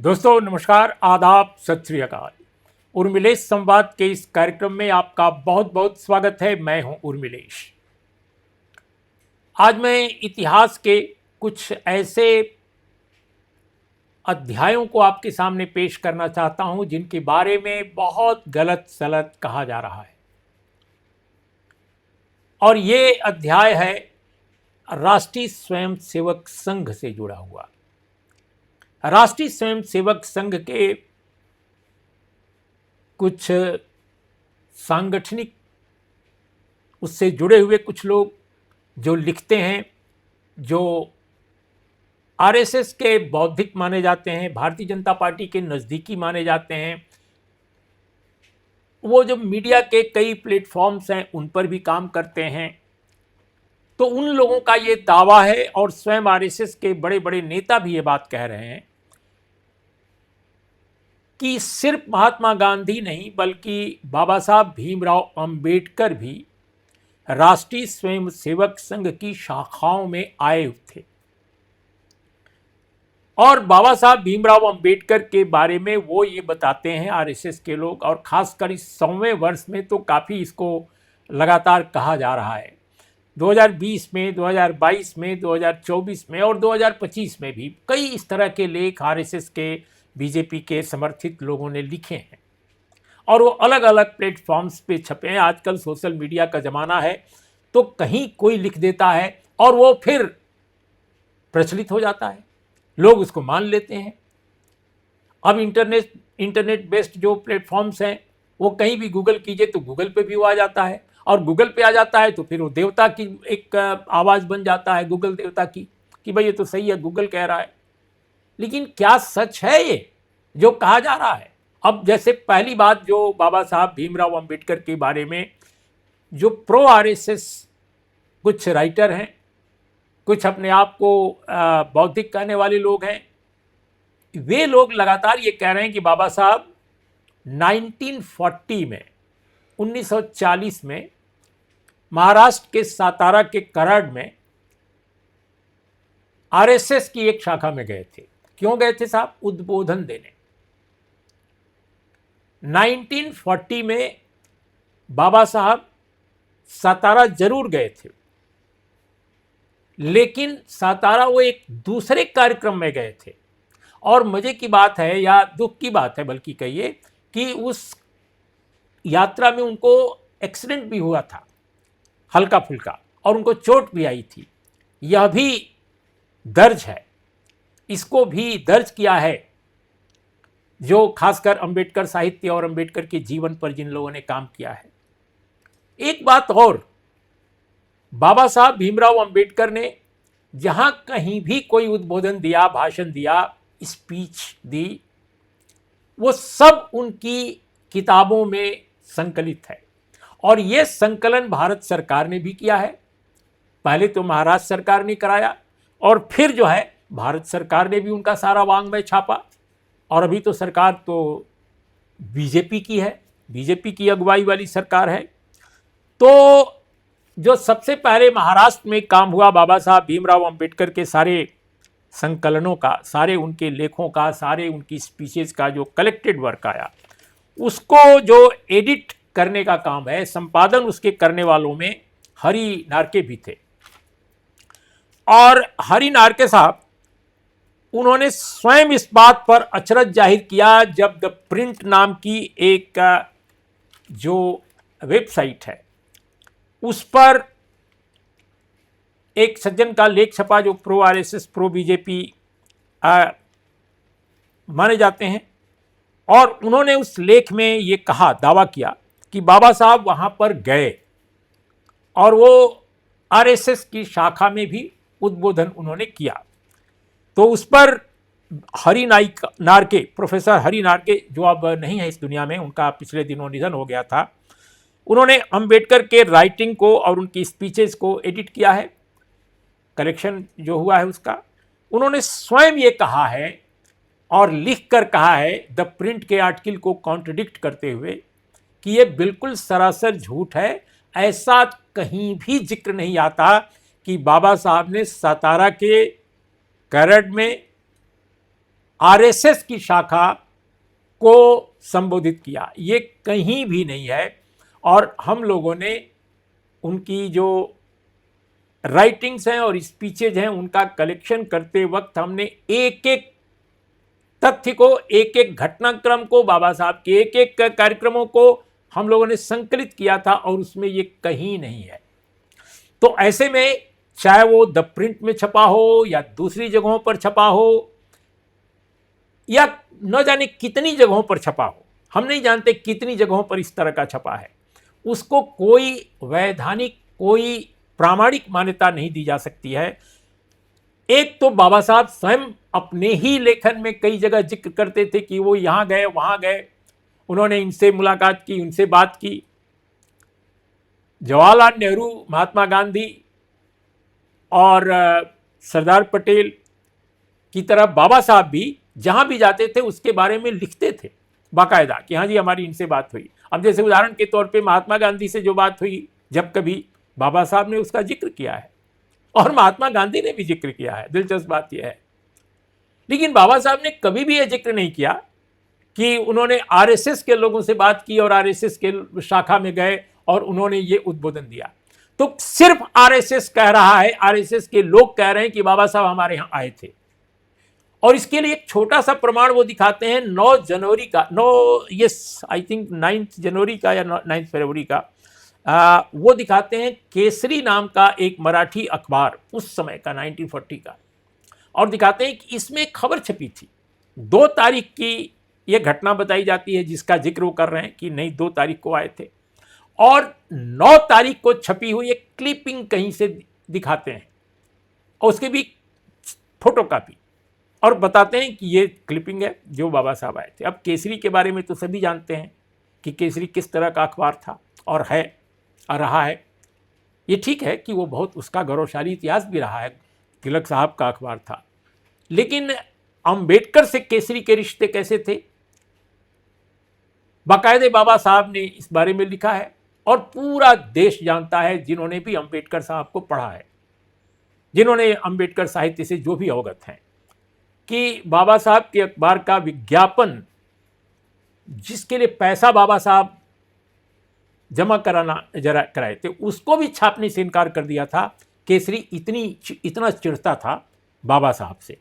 दोस्तों नमस्कार, आदाब, सत श्री अकाल। उर्मिलेश संवाद के इस कार्यक्रम में आपका बहुत बहुत स्वागत है। मैं हूं उर्मिलेश। आज मैं इतिहास के कुछ ऐसे अध्यायों को आपके सामने पेश करना चाहता हूं जिनके बारे में बहुत गलत सलत कहा जा रहा है। और ये अध्याय है राष्ट्रीय स्वयंसेवक संघ से जुड़ा हुआ। राष्ट्रीय स्वयंसेवक संघ के कुछ सांगठनिक उससे जुड़े हुए कुछ लोग जो लिखते हैं, जो आरएसएस के बौद्धिक माने जाते हैं, भारतीय जनता पार्टी के नज़दीकी माने जाते हैं, वो जो मीडिया के कई प्लेटफॉर्म्स हैं उन पर भी काम करते हैं। तो उन लोगों का ये दावा है और स्वयं आरएसएस के बड़े बड़े नेता भी ये बात कह रहे हैं कि सिर्फ महात्मा गांधी नहीं बल्कि बाबा साहब भीमराव अंबेडकर भी राष्ट्रीय स्वयंसेवक संघ की शाखाओं में आए थे। और बाबा साहब भीमराव अंबेडकर के बारे में वो ये बताते हैं आरएसएस के लोग, और खासकर इस 100वें वर्ष में तो काफ़ी इसको लगातार कहा जा रहा है। 2020 में, 2022 में, 2024 में और 2025 में भी कई इस तरह के लेख आरएसएस के, बीजेपी के समर्थित लोगों ने लिखे हैं और वो अलग अलग प्लेटफॉर्म्स पे छपे हैं। आजकल सोशल मीडिया का ज़माना है, तो कहीं कोई लिख देता है और वो फिर प्रचलित हो जाता है, लोग उसको मान लेते हैं। अब इंटरनेट बेस्ड जो प्लेटफॉर्म्स हैं वो कहीं भी गूगल कीजिए तो गूगल पे भी वो आ जाता है, और गूगल पे आ जाता है तो फिर वो देवता की एक आवाज़ बन जाता है, गूगल देवता की, कि भाई ये तो सही है, गूगल कह रहा है। लेकिन क्या सच है ये जो कहा जा रहा है? अब जैसे पहली बात, जो बाबा साहब भीमराव अंबेडकर के बारे में जो प्रो आरएसएस कुछ राइटर हैं, कुछ अपने आप को बौद्धिक कहने वाले लोग हैं, वे लोग लगातार ये कह रहे हैं कि बाबा साहब 1940 में, 1940 में महाराष्ट्र के सातारा के कराड में आरएसएस की एक शाखा में गए थे। क्यों गए थे साहब? उद्बोधन देने। 1940 में बाबा साहब सातारा जरूर गए थे, लेकिन सातारा वो एक दूसरे कार्यक्रम में गए थे। और मजे की बात है, या दुख की बात है बल्कि कहिए, कि उस यात्रा में उनको एक्सीडेंट भी हुआ था हल्का फुल्का, और उनको चोट भी आई थी। यह भी दर्ज है, इसको भी दर्ज किया है जो खासकर अंबेडकर साहित्य और अंबेडकर के जीवन पर जिन लोगों ने काम किया है। एक बात और, बाबा साहब भीमराव अंबेडकर ने जहां कहीं भी कोई उद्बोधन दिया, भाषण दिया, स्पीच दी, वो सब उनकी किताबों में संकलित है। और ये संकलन भारत सरकार ने भी किया है। पहले तो महाराष्ट्र सरकार ने कराया, और फिर जो है भारत सरकार ने भी उनका सारा वांग्मय छापा। और अभी तो सरकार तो बीजेपी की है, बीजेपी की अगुवाई वाली सरकार है। तो जो सबसे पहले महाराष्ट्र में काम हुआ बाबा साहब भीमराव अंबेडकर के सारे संकलनों का, सारे उनके लेखों का, सारे उनकी स्पीचेस का जो कलेक्टेड वर्क आया, उसको जो एडिट करने का काम है, संपादन उसके करने वालों में हरि नारके भी थे। और हरि नारके साहब, उन्होंने स्वयं इस बात पर अचरज जाहिर किया जब द प्रिंट नाम की एक जो वेबसाइट है उस पर एक सज्जन का लेख छपा जो प्रो आरएसएस, प्रो बीजेपी माने जाते हैं। और उन्होंने उस लेख में ये कहा, दावा किया कि बाबा साहब वहाँ पर गए और वो आरएसएस की शाखा में भी उद्बोधन उन्होंने किया। तो उस पर हरि नारके, प्रोफेसर हरि नारके, जो अब नहीं है इस दुनिया में, उनका पिछले दिनों निधन हो गया था, उन्होंने अंबेडकर के राइटिंग को और उनकी स्पीचेस को एडिट किया है, कलेक्शन जो हुआ है उसका। उन्होंने स्वयं ये कहा है और लिख कर कहा है, द प्रिंट के आर्टिकल को कॉन्ट्रडिक्ट करते हुए, कि ये बिल्कुल सरासर झूठ है। ऐसा कहीं भी जिक्र नहीं आता कि बाबा साहब ने सातारा के कराड में आरएसएस की शाखा को संबोधित किया, ये कहीं भी नहीं है। और हम लोगों ने उनकी जो राइटिंग्स हैं और स्पीचेज हैं उनका कलेक्शन करते वक्त हमने एक एक तथ्य को, एक एक घटनाक्रम को, बाबा साहब के एक एक कार्यक्रमों को हम लोगों ने संकलित किया था और उसमें ये कहीं नहीं है। तो ऐसे में चाहे वो द प्रिंट में छपा हो या दूसरी जगहों पर छपा हो या न जाने कितनी जगहों पर छपा हो, हम नहीं जानते कितनी जगहों पर इस तरह का छपा है, उसको कोई वैधानिक, कोई प्रामाणिक मान्यता नहीं दी जा सकती है। एक तो बाबा साहब स्वयं अपने ही लेखन में कई जगह जिक्र करते थे कि वो यहाँ गए, वहाँ गए, उन्होंने इनसे मुलाकात की, उनसे बात की। जवाहरलाल नेहरू, महात्मा गांधी और सरदार पटेल की तरह बाबा साहब भी जहाँ भी जाते थे उसके बारे में लिखते थे बाकायदा कि हाँ जी हमारी इनसे बात हुई। अब जैसे उदाहरण के तौर पे महात्मा गांधी से जो बात हुई जब कभी, बाबा साहब ने उसका जिक्र किया है और महात्मा गांधी ने भी जिक्र किया है। दिलचस्प बात यह है, लेकिन बाबा साहब ने कभी भी यह जिक्र नहीं किया कि उन्होंने आरएसएस के लोगों से बात की और आरएसएस के शाखा में गए और उन्होंने ये उद्बोधन दिया। तो सिर्फ आरएसएस कह रहा है, आरएसएस के लोग कह रहे हैं कि बाबा साहब हमारे यहां आए थे। और इसके लिए एक छोटा सा प्रमाण वो दिखाते हैं 9 जनवरी का, आई थिंक 9 जनवरी का या 9 फरवरी का, वो दिखाते हैं केसरी नाम का एक मराठी अखबार उस समय का 1940 का, और दिखाते हैं कि इसमें एक खबर छपी थी 2 तारीख की। ये घटना बताई जाती है जिसका जिक्र वो कर रहे हैं कि नहीं 2 तारीख को आए थे, और 9 तारीख को छपी हुई एक क्लिपिंग कहीं से दिखाते हैं और उसके भी फोटो कापी, और बताते हैं कि ये क्लिपिंग है जो बाबा साहब आए थे। अब केसरी के बारे में तो सभी जानते हैं कि केसरी किस तरह का अखबार था और है और रहा है। ये ठीक है कि वो बहुत, उसका गौरवशाली इतिहास भी रहा है, तिलक साहब का अखबार था। लेकिन अंबेडकर से केसरी के रिश्ते कैसे थे, बाकायदे बाबा साहब ने इस बारे में लिखा है और पूरा देश जानता है, जिन्होंने भी अंबेडकर साहब को पढ़ा है, जिन्होंने अंबेडकर साहित्य से जो भी अवगत हैं, कि बाबा साहब के अखबार का विज्ञापन, जिसके लिए पैसा बाबा साहब जमा कराए थे, उसको भी छापने से इनकार कर दिया था। केसरी इतना चिढ़ता था बाबा साहब से।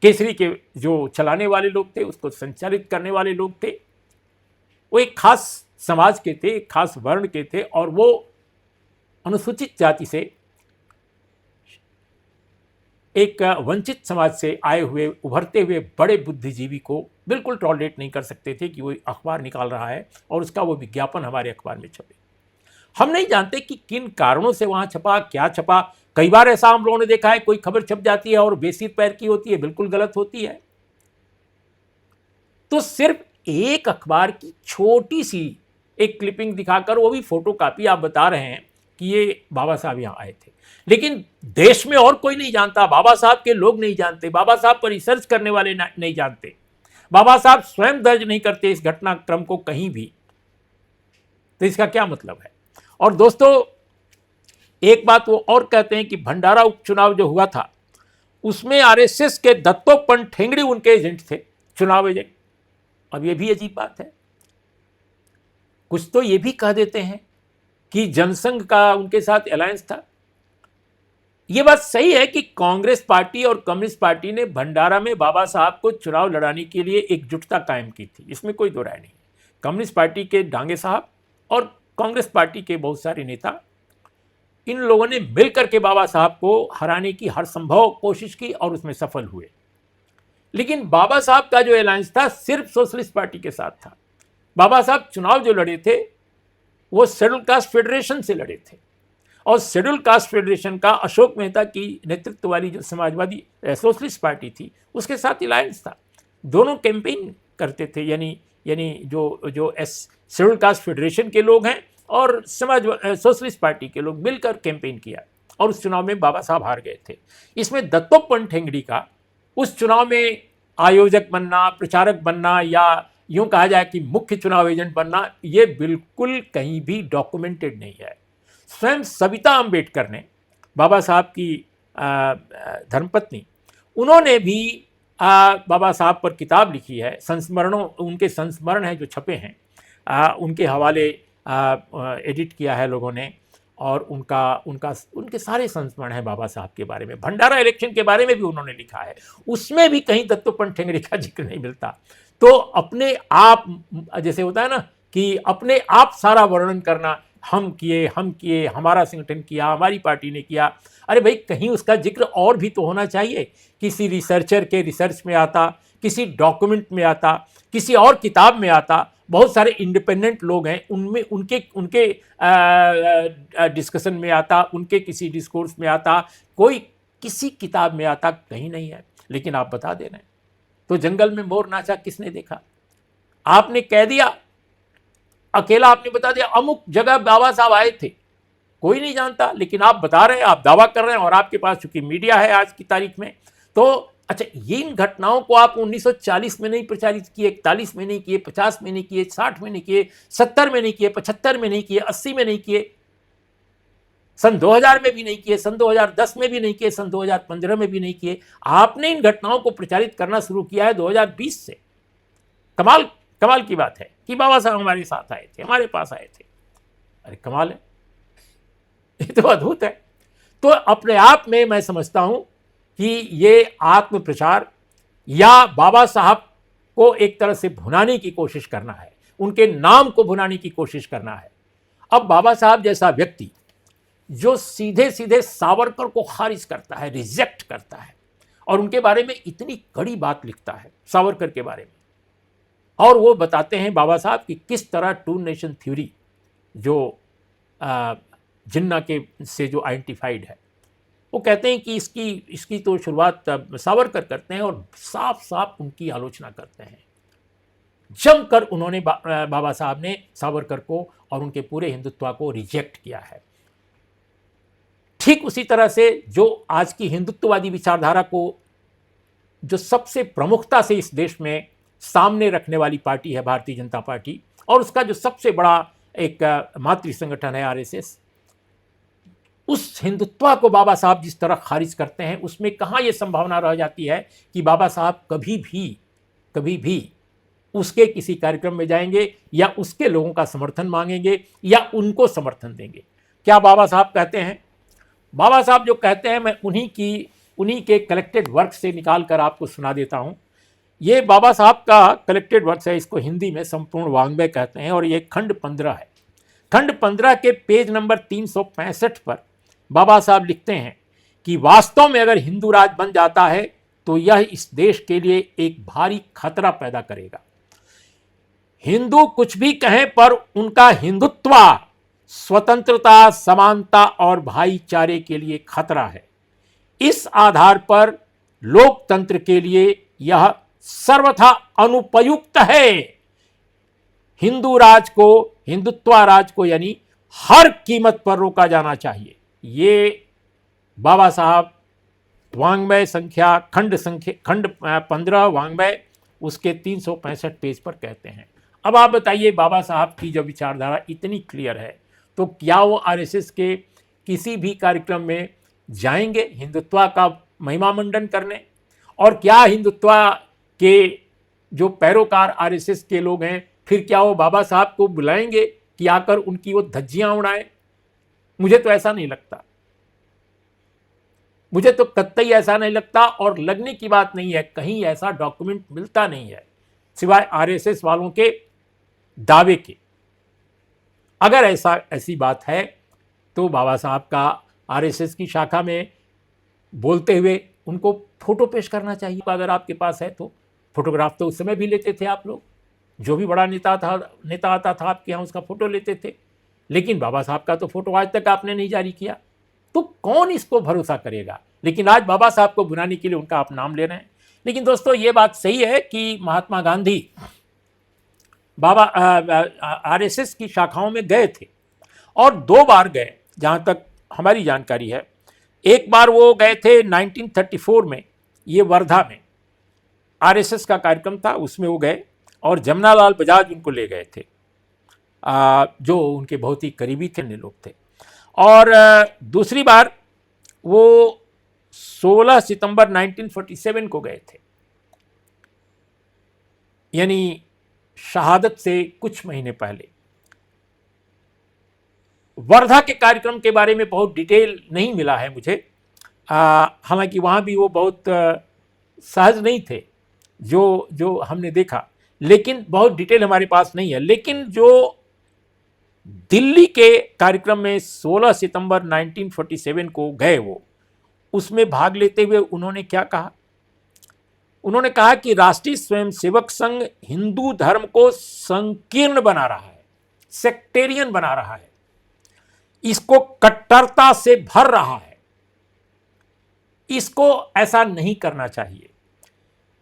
केसरी के जो चलाने वाले लोग थे, उसको संचालित करने वाले लोग थे, वो एक खास समाज के थे, एक खास वर्ण के थे, और वो अनुसूचित जाति से, एक वंचित समाज से आए हुए उभरते हुए बड़े बुद्धिजीवी को बिल्कुल टॉलरेट नहीं कर सकते थे कि वो अखबार निकाल रहा है और उसका वो विज्ञापन हमारे अखबार में छपे। हम नहीं जानते कि किन कारणों से वहाँ छपा, क्या छपा। कई बार ऐसा हम लोगों ने देखा है, कोई खबर छप जाती है और बेसिर पैर की होती है, बिल्कुल गलत होती है। तो सिर्फ एक अखबार की छोटी सी एक क्लिपिंग दिखाकर, वो भी फोटो कापी, आप बता रहे हैं कि ये बाबा साहब यहाँ आए थे, लेकिन देश में और कोई नहीं जानता, बाबा साहब के लोग नहीं जानते, बाबा साहब पर रिसर्च करने वाले नहीं जानते, बाबा साहब स्वयं दर्ज नहीं करते इस घटनाक्रम को कहीं भी। तो इसका क्या मतलब है? और दोस्तों, एक बात वो और कहते हैं कि भंडारा उपचुनाव जो हुआ था, उसमें आरएसएस के दत्तोपंत ठेंगड़ी उनके एजेंट थे, चुनाव एजेंट। अब ये भी अजीब बात है, कुछ तो ये भी कह देते हैं कि जनसंघ का उनके साथ अलायंस था। ये बात सही है कि कांग्रेस पार्टी और कम्युनिस्ट पार्टी ने भंडारा में बाबा साहब को चुनाव लड़ाने के लिए एकजुटता कायम की थी, इसमें कोई दो राय नहीं। कम्युनिस्ट पार्टी के डांगे साहब और कांग्रेस पार्टी के बहुत सारे नेता, इन लोगों ने मिलकर के बाबा साहब को हराने की हर संभव कोशिश की और उसमें सफल हुए। लेकिन बाबा साहब का जो अलायंस था सिर्फ सोशलिस्ट पार्टी के साथ था। बाबा साहब चुनाव जो लड़े थे वो शेड्यूल कास्ट फेडरेशन से लड़े थे, और शेड्यूल कास्ट फेडरेशन का अशोक मेहता की नेतृत्व वाली जो समाजवादी सोशलिस्ट पार्टी थी उसके साथ अलायंस था। दोनों कैंपेन करते थे, यानी जो शेड्यूल कास्ट फेडरेशन के लोग हैं और सोशलिस्ट पार्टी के लोग मिलकर कैंपेन किया, और उस चुनाव में बाबा साहब हार गए थे। इसमें दत्तोपंत ठेंगड़ी का उस चुनाव में आयोजक बनना, प्रचारक बनना, या यूं कहा जाए कि मुख्य चुनाव एजेंट बनना, ये बिल्कुल कहीं भी डॉक्यूमेंटेड नहीं है। स्वयं सविता अंबेडकर ने, बाबा साहब की धर्मपत्नी, उन्होंने भी बाबा साहब पर किताब लिखी है, संस्मरणों, उनके संस्मरण हैं जो छपे हैं, उनके हवाले एडिट किया है लोगों ने, और उनके सारे संस्मरण हैं बाबा साहब के बारे में। भंडारा इलेक्शन के बारे में भी उन्होंने लिखा है, उसमें भी कहीं दत्तोपंत ठेंगड़ी का जिक्र नहीं मिलता। तो अपने आप, जैसे होता है ना कि अपने आप सारा वर्णन करना, हम किए, हमारा संगठन किया, हमारी पार्टी ने किया, अरे भाई कहीं उसका जिक्र और भी तो होना चाहिए। किसी रिसर्चर के रिसर्च में आता, किसी डॉक्यूमेंट में आता, किसी और किताब में आता, बहुत सारे इंडिपेंडेंट लोग हैं उनमें, उनके डिस्कशन में आता, उनके किसी डिस्कोर्स में आता, कोई किसी किताब में आता, कहीं नहीं है। लेकिन आप बता दे रहे हैं। तो जंगल में मोर नाचा किसने देखा? आपने कह दिया, अकेला आपने बता दिया अमुक जगह बाबा साहब आए थे, कोई नहीं जानता, लेकिन आप बता रहे हैं, आप दावा कर रहे हैं, और आपके पास चूंकि मीडिया है आज की तारीख में, तो अच्छा, ये इन घटनाओं को आप 1940 में नहीं प्रचारित किए, 41 में नहीं किए, 50 में नहीं किए, 60 में नहीं किए, 70 में नहीं किए, 75 में नहीं किए, 80 में नहीं किए, सन 2000 में भी नहीं किए, सन 2010 में भी नहीं किए, सन 2015 में भी नहीं किए। आपने इन घटनाओं को प्रचारित करना शुरू किया है 2020 से। कमाल की बात है कि बाबा साहब हमारे साथ आए थे, हमारे पास आए थे। अरे कमाल है, ये तो अद्भुत है। तो अपने आप में मैं समझता हूं कि ये आत्म प्रचार या बाबा साहब को एक तरह से भुनाने की कोशिश करना है, उनके नाम को भुनाने की कोशिश करना है। अब बाबा साहब जैसा व्यक्ति जो सीधे सीधे सावरकर को खारिज करता है, रिजेक्ट करता है, और उनके बारे में इतनी कड़ी बात लिखता है सावरकर के बारे में, और वो बताते हैं बाबा साहब कि किस तरह टू नेशन थ्योरी जो जिन्ना के से जो आइडेंटिफाइड है, वो कहते हैं कि इसकी तो शुरुआत सावरकर करते हैं, और साफ साफ उनकी आलोचना करते हैं। जमकर उन्होंने बाबा साहब ने सावरकर को और उनके पूरे हिंदुत्व को रिजेक्ट किया है। ठीक उसी तरह से जो आज की हिंदुत्ववादी विचारधारा को जो सबसे प्रमुखता से इस देश में सामने रखने वाली पार्टी है भारतीय जनता पार्टी, और उसका जो सबसे बड़ा एक मातृ संगठन है आरएसएस, उस हिंदुत्व को बाबा साहब जिस तरह खारिज करते हैं, उसमें कहाँ ये संभावना रह जाती है कि बाबा साहब कभी भी उसके किसी कार्यक्रम में जाएंगे या उसके लोगों का समर्थन मांगेंगे या उनको समर्थन देंगे। क्या बाबा साहब कहते हैं? बाबा साहब जो कहते हैं, मैं उन्हीं के कलेक्टेड वर्क से निकाल कर आपको सुना देता हूँ। ये बाबा साहब का कलेक्टेड वर्क है, इसको हिंदी में संपूर्ण वाङ्मय कहते हैं, और ये खंड 15 है। खंड 15 के पेज नंबर 365 पर बाबा साहब लिखते हैं कि वास्तव में अगर हिंदू राज बन जाता है तो यह इस देश के लिए एक भारी खतरा पैदा करेगा। हिंदू कुछ भी कहें, पर उनका हिंदुत्व स्वतंत्रता, समानता और भाईचारे के लिए खतरा है। इस आधार पर लोकतंत्र के लिए यह सर्वथा अनुपयुक्त है। हिंदुत्व राज को यानी हर कीमत पर रोका जाना चाहिए। ये बाबा साहब वाङ्मय संख्या खंड 15 वाङ्मय उसके 365 पेज पर कहते हैं। अब आप बताइए, बाबा साहब की जो विचारधारा इतनी क्लियर है, तो क्या वो आरएसएस के किसी भी कार्यक्रम में जाएंगे हिंदुत्व का महिमा मंडन करने? और क्या हिंदुत्व के जो पैरोकार आरएसएस के लोग हैं, फिर क्या वो बाबा साहब को बुलाएंगे कि आकर उनकी वो धज्जियां उड़ाएं? मुझे तो ऐसा नहीं लगता, मुझे तो कतई ऐसा नहीं लगता, और लगने की बात नहीं है। कहीं ऐसा डॉक्यूमेंट मिलता नहीं है सिवाय आरएसएस वालों के दावे के। अगर ऐसी बात है तो बाबा साहब का आरएसएस की शाखा में बोलते हुए उनको फोटो पेश करना चाहिए। अगर आपके पास है तो फोटोग्राफ तो उस समय भी लेते थे आप लोग, जो भी बड़ा नेता आता था आपके यहाँ उसका फोटो लेते थे, लेकिन बाबा साहब का तो फोटो आज तक आपने नहीं जारी किया। तो कौन इसको भरोसा करेगा? लेकिन आज बाबा साहब को बुलाने के लिए उनका आप नाम ले रहे हैं। लेकिन दोस्तों, ये बात सही है कि महात्मा गांधी बाबा आरएसएस की शाखाओं में गए थे, और 2 बार गए जहाँ तक हमारी जानकारी है। एक बार वो गए थे 1934 में, ये वर्धा में आरएसएस का कार्यक्रम था, उसमें वो गए, और जमनालाल बजाज उनको ले गए थे, जो उनके बहुत ही करीबी थे, लोग थे। और दूसरी बार वो 16 सितंबर 1947 को गए थे, यानी शहादत से कुछ महीने पहले। वर्धा के कार्यक्रम के बारे में बहुत डिटेल नहीं मिला है मुझे, हालांकि वहाँ भी वो बहुत सहज नहीं थे जो जो हमने देखा, लेकिन बहुत डिटेल हमारे पास नहीं है। लेकिन जो दिल्ली के कार्यक्रम में 16 सितंबर 1947 को गए वो, उसमें भाग लेते हुए उन्होंने क्या कहा? उन्होंने कहा कि राष्ट्रीय स्वयंसेवक संघ हिंदू धर्म को संकीर्ण बना रहा है, सेक्टेरियन बना रहा है, इसको कट्टरता से भर रहा है, इसको ऐसा नहीं करना चाहिए,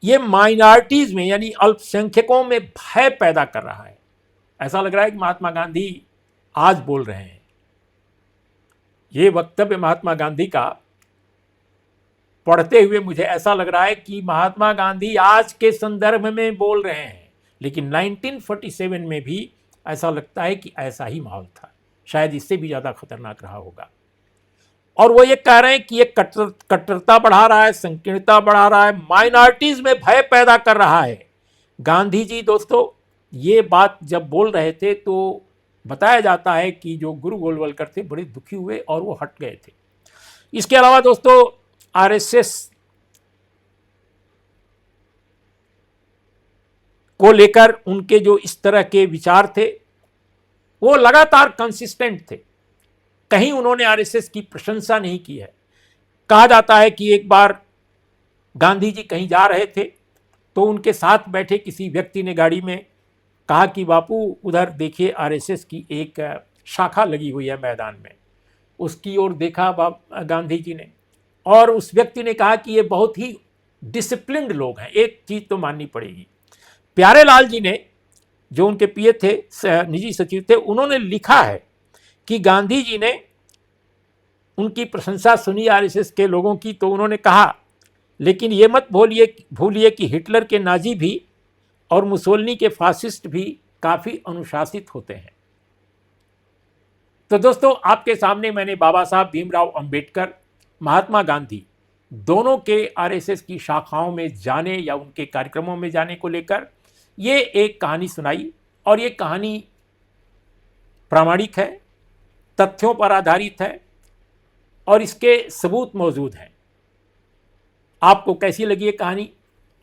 ये माइनॉरिटीज में यानी अल्पसंख्यकों में भय पैदा कर रहा है। ऐसा लग रहा है कि महात्मा गांधी आज बोल रहे हैं। ये वक्तव्य महात्मा गांधी का पढ़ते हुए मुझे ऐसा लग रहा है कि महात्मा गांधी आज के संदर्भ में बोल रहे हैं, लेकिन 1947 में भी ऐसा लगता है कि ऐसा ही माहौल था, शायद इससे भी ज़्यादा खतरनाक रहा होगा। और वो ये कह रहे हैं कि ये कट्टरता बढ़ा रहा है, संकीर्णता बढ़ा रहा है, माइनॉरिटीज में भय पैदा कर रहा है। गांधी जी दोस्तों ये बात जब बोल रहे थे तो बताया जाता है कि जो गुरु गोलवलकर थे बड़े दुखी हुए और वो हट गए थे। इसके अलावा दोस्तों आरएसएस को लेकर उनके जो इस तरह के विचार थे वो लगातार कंसिस्टेंट थे, कहीं उन्होंने आरएसएस की प्रशंसा नहीं की है। कहा जाता है कि एक बार गांधी जी कहीं जा रहे थे तो उनके साथ बैठे किसी व्यक्ति ने गाड़ी में कहा कि बापू उधर देखिए आरएसएस की एक शाखा लगी हुई है मैदान में। उसकी ओर देखा गांधी जी ने, और उस व्यक्ति ने कहा कि ये बहुत ही डिसिप्लिन्ड लोग हैं, एक चीज़ तो माननी पड़ेगी। प्यारेलाल जी ने, जो उनके पीए थे, निजी सचिव थे, उन्होंने लिखा है कि गांधी जी ने उनकी प्रशंसा सुनी आरएसएस के लोगों की, तो उन्होंने कहा लेकिन ये मत भूलिए कि हिटलर के नाजी भी और मुसोलिनी के फासिस्ट भी काफ़ी अनुशासित होते हैं। तो दोस्तों आपके सामने मैंने बाबा साहब भीमराव अंबेडकर, महात्मा गांधी दोनों के आरएसएस की शाखाओं में जाने या उनके कार्यक्रमों में जाने को लेकर ये एक कहानी सुनाई, और ये कहानी प्रामाणिक है, तथ्यों पर आधारित है और इसके सबूत मौजूद हैं। आपको कैसी लगी ये कहानी?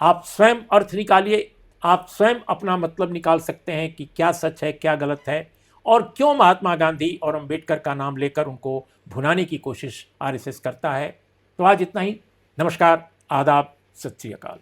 आप स्वयं अर्थ निकालिए, आप स्वयं अपना मतलब निकाल सकते हैं कि क्या सच है, क्या गलत है, और क्यों महात्मा गांधी और अंबेडकर का नाम लेकर उनको भुनाने की कोशिश आरएसएस करता है। तो आज इतना ही। नमस्कार, आदाब, सत श्री अकाल।